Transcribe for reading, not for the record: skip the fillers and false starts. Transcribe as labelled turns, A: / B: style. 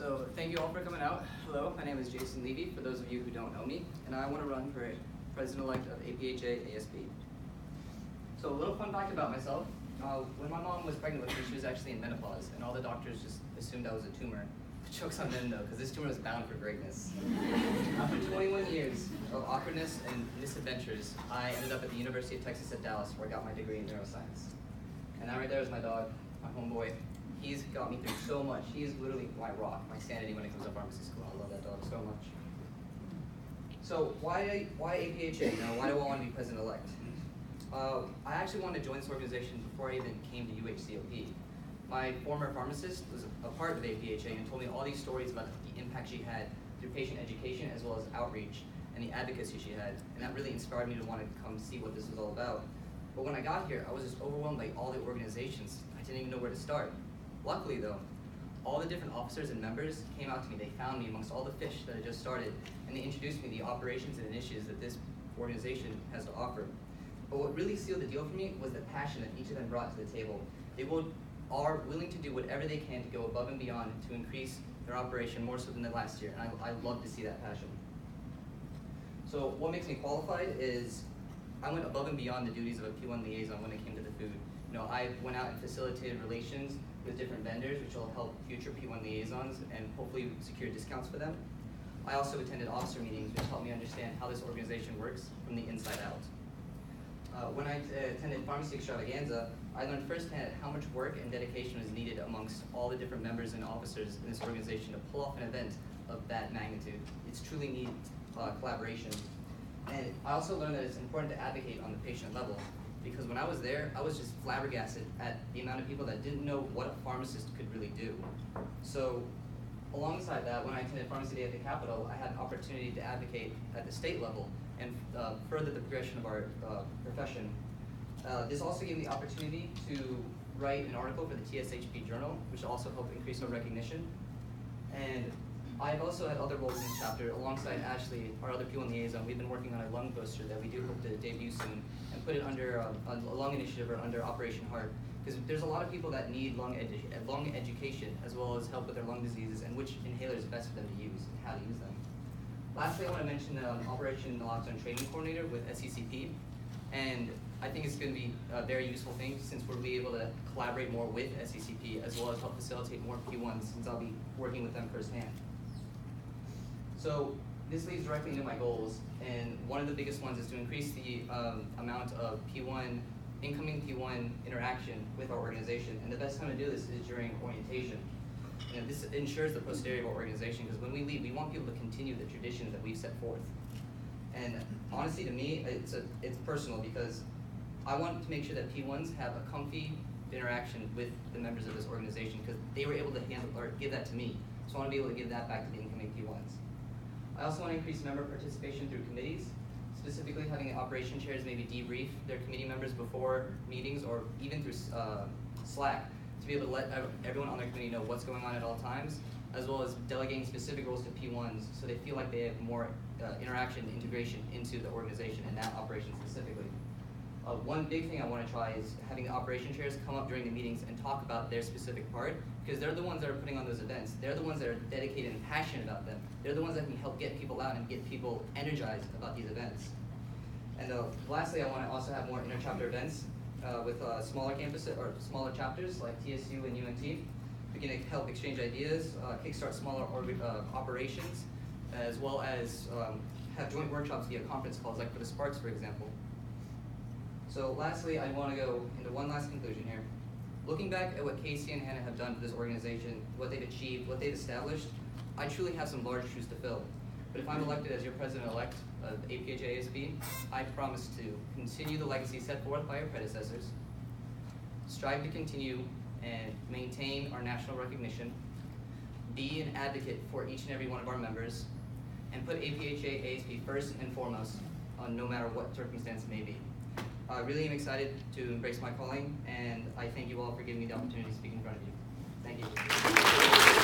A: So thank you all for coming out. Hello, my name is Jason Levy, for those of you who don't know me, and I want to run for President-elect of APhA-ASP. So a little fun fact about myself. When my mom was pregnant with me, she was actually in menopause, and all the doctors just assumed I was a tumor. Joke's on them though, because this tumor was bound for greatness. After 21 years of awkwardness and misadventures, I ended up at the University of Texas at Dallas, where I got my degree in neuroscience. And that right there is my dog, my homeboy. He's got me through so much. He's literally my rock, my sanity when it comes to pharmacy school. I love that dog so much. So why APhA? Why do I want to be president-elect? I actually wanted to join this organization before I even came to UHCOP. My former pharmacist was a part of APhA and told me all these stories about the impact she had through patient education as well as outreach and the advocacy she had. And that really inspired me to want to come see what this was all about. But when I got here, I was just overwhelmed by all the organizations. I didn't even know where to start. Luckily though, all the different officers and members came out to me. They found me amongst all the fish that had just started, and they introduced me to the operations and initiatives that this organization has to offer. But what really sealed the deal for me was the passion that each of them brought to the table. They are willing to do whatever they can to go above and beyond to increase their operation more so than the last year, and I love to see that passion. So what makes me qualified is I went above and beyond the duties of a P1 liaison when it came to the food. I went out and facilitated relations with different vendors, which will help future P1 liaisons and hopefully secure discounts for them. I also attended officer meetings, which helped me understand how this organization works from the inside out. When I attended Pharmacy Extravaganza, I learned firsthand how much work and dedication is needed amongst all the different members and officers in this organization to pull off an event of that magnitude. It's truly needs collaboration. And I also learned that it's important to advocate on the patient level, because when I was there, I was just flabbergasted at the amount of people that didn't know what a pharmacist could really do. So alongside that, when I attended Pharmacy Day at the Capitol, I had an opportunity to advocate at the state level and further the progression of our profession. This also gave me the opportunity to write an article for the TSHP Journal, which also helped increase our recognition. And I've also had other roles in the chapter. Alongside Ashley, our other P1 liaison, we've been working on a lung poster that we do hope to debut soon and put it under a lung initiative or under Operation Heart. Because there's a lot of people that need lung education as well as help with their lung diseases and which inhaler is best for them to use and how to use them. Lastly, I want to mention Operation Naloxone Training Coordinator with SECP. And I think it's going to be a very useful thing since we'll be able to collaborate more with SECP as well as help facilitate more P1s since I'll be working with them firsthand. So this leads directly into my goals, and one of the biggest ones is to increase the amount of incoming P1 interaction with our organization, and the best time to do this is during orientation. And this ensures the posterity of our organization, because when we leave, we want people to continue the traditions that we've set forth. And honestly, to me, it's personal, because I want to make sure that P1s have a comfy interaction with the members of this organization, because they were able to handle or give that to me. So I want to be able to give that back to the incoming P1s. I also want to increase member participation through committees, specifically having the operation chairs maybe debrief their committee members before meetings or even through Slack to be able to let everyone on their committee know what's going on at all times, as well as delegating specific roles to P1s so they feel like they have more interaction and integration into the organization and that operation specifically. One big thing I want to try is having the operation chairs come up during the meetings and talk about their specific part, because they're the ones that are putting on those events. They're the ones that are dedicated and passionate about them. They're the ones that can help get people out and get people energized about these events. And lastly, I want to also have more inter-chapter events with smaller campuses or smaller chapters like TSU and UNT. We can help exchange ideas, kickstart smaller operations, as well as have joint workshops via conference calls, like for the Sparks, for example. So lastly, I want to go into one last conclusion here. Looking back at what Casey and Hannah have done for this organization, what they've achieved, what they've established, I truly have some large shoes to fill. But if I'm elected as your president-elect of APhA-ASP, I promise to continue the legacy set forth by our predecessors, strive to continue and maintain our national recognition, be an advocate for each and every one of our members, and put APhA-ASP first and foremost on no matter what circumstance it may be. I really am excited to embrace my calling, and I thank you all for giving me the opportunity to speak in front of you. Thank you.